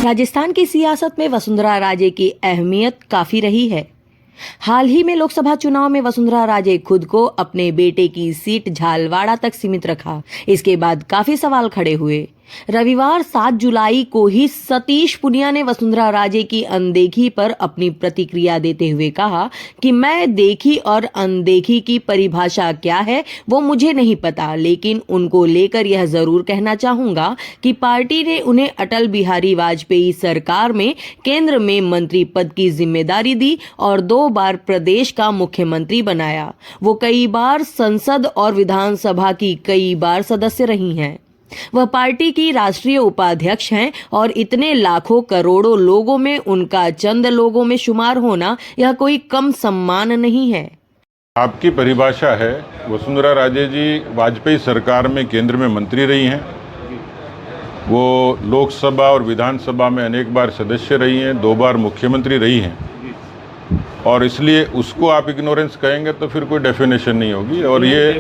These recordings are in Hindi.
राजस्थान की सियासत में वसुंधरा राजे की अहमियत काफी रही है। हाल ही में लोकसभा चुनाव में वसुंधरा राजे खुद को अपने बेटे की सीट झालवाड़ा तक सीमित रखा। इसके बाद काफी सवाल खड़े हुए। रविवार 7 जुलाई को ही सतीश पुनिया ने वसुंधरा राजे की अनदेखी पर अपनी प्रतिक्रिया देते हुए कहा कि मैं देखी और अनदेखी की परिभाषा क्या है वो मुझे नहीं पता, लेकिन उनको लेकर यह जरूर कहना चाहूंगा कि पार्टी ने उन्हें अटल बिहारी वाजपेयी सरकार में केंद्र में मंत्री पद की जिम्मेदारी दी और 2 बार प्रदेश का मुख्यमंत्री बनाया। वो कई बार संसद और विधानसभा की कई बार सदस्य रही हैं। वह पार्टी की राष्ट्रीय उपाध्यक्ष हैं और इतने लाखों करोड़ों लोगों में उनका चंद लोगों में शुमार होना यह कोई कम सम्मान नहीं है। आपकी परिभाषा है, वसुंधरा राजे जी वाजपेयी सरकार में केंद्र में मंत्री रही हैं। वो लोकसभा और विधानसभा में अनेक बार सदस्य रही हैं, 2 बार मुख्यमंत्री रही हैं और इसलिए उसको आप इग्नोरेंस कहेंगे तो फिर कोई डेफिनेशन नहीं होगी। और ये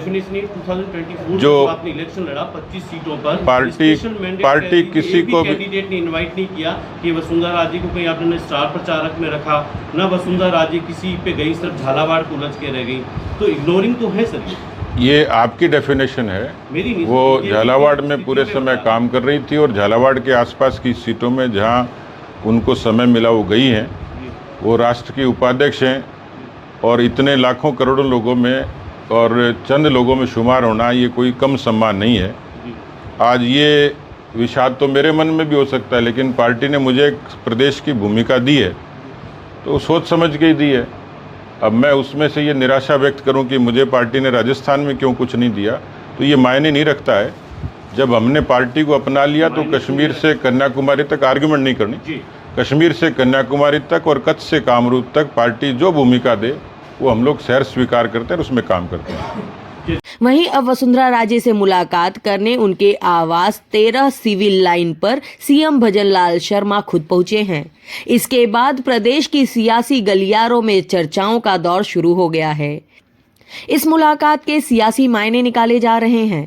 जो आपने इलेक्शन लड़ा 25 सीटों पर, पार्टी किसी को भी कैंडिडेट ने इनवाइट नहीं किया कि वसुंधरा राजे को कहीं आपने स्टार प्रचारक में रखा, ना वसुंधरा राजे किसी पे गई, सिर्फ झालावाड़ को उलझ के रह गई, तो इग्नोरिंग तो है सर। ये आपकी डेफिनेशन है। वो झालावाड़ में पूरे समय काम कर रही थी और झालावाड़ के आसपास की सीटों में जहाँ उनको समय मिला वो गई हैं। वो राष्ट्र की उपाध्यक्ष हैं और इतने लाखों करोड़ों लोगों में और चंद लोगों में शुमार होना ये कोई कम सम्मान नहीं है। आज ये विषाद तो मेरे मन में भी हो सकता है, लेकिन पार्टी ने मुझे एक प्रदेश की भूमिका दी है तो सोच समझ के ही दी है। अब मैं उसमें से ये निराशा व्यक्त करूं कि मुझे पार्टी ने राजस्थान में क्यों कुछ नहीं दिया, तो ये मायने नहीं रखता है। जब हमने पार्टी को अपना लिया तो कश्मीर से कन्याकुमारी तक आर्ग्यूमेंट नहीं करनी। कश्मीर से कन्याकुमारी तक और कच्छ से कामरूप तक पार्टी जो भूमिका दे वो हम लोग सहर्ष स्वीकार करते हैं और उसमें काम करते हैं। वहीं अब वसुंधरा राजे से मुलाकात करने उनके आवास 13 सिविल लाइन पर सीएम भजनलाल शर्मा खुद पहुंचे हैं। इसके बाद प्रदेश की सियासी गलियारों में चर्चाओं का दौर शुरू हो गया है। इस मुलाकात के सियासी मायने निकाले जा रहे हैं।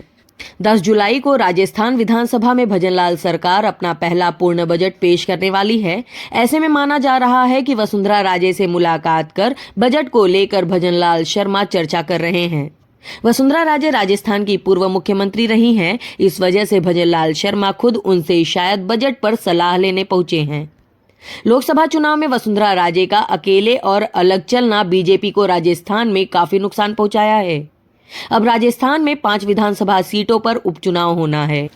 10 जुलाई को राजस्थान विधानसभा में भजनलाल सरकार अपना पहला पूर्ण बजट पेश करने वाली है। ऐसे में माना जा रहा है कि वसुंधरा राजे से मुलाकात कर बजट को लेकर भजनलाल शर्मा चर्चा कर रहे हैं। वसुंधरा राजे राजस्थान की पूर्व मुख्यमंत्री रही हैं, इस वजह से भजनलाल शर्मा खुद उनसे शायद बजट पर सलाह लेने पहुंचे हैं। लोकसभा चुनाव में वसुंधरा राजे का अकेले और अलग चलना बीजेपी को राजस्थान में काफी नुकसान पहुंचाया है। अब राजस्थान में 5 विधानसभा सीटों पर उपचुनाव होना है।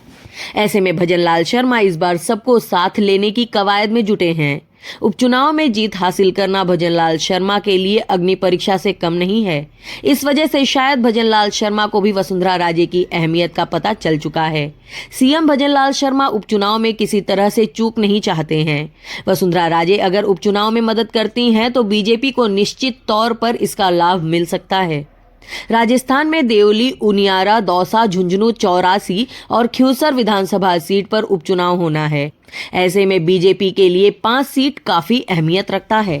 ऐसे में भजनलाल शर्मा इस बार सबको साथ लेने की कवायद में जुटे हैं। उपचुनाव में जीत हासिल करना भजनलाल शर्मा के लिए अग्नि परीक्षा से कम नहीं है। इस वजह से शायद भजनलाल शर्मा को भी वसुंधरा राजे की अहमियत का पता चल चुका है। सीएम भजनलाल शर्मा उपचुनाव में किसी तरह से चूक नहीं चाहते हैं। वसुंधरा राजे अगर उपचुनाव में मदद करती हैं तो बीजेपी को निश्चित तौर पर इसका लाभ मिल सकता है। राजस्थान में देवली, उनियारा, दौसा, झुंझुनू, 84 और ख्यूसर विधानसभा सीट पर उपचुनाव होना है। ऐसे में बीजेपी के लिए 5 सीट काफी अहमियत रखता है।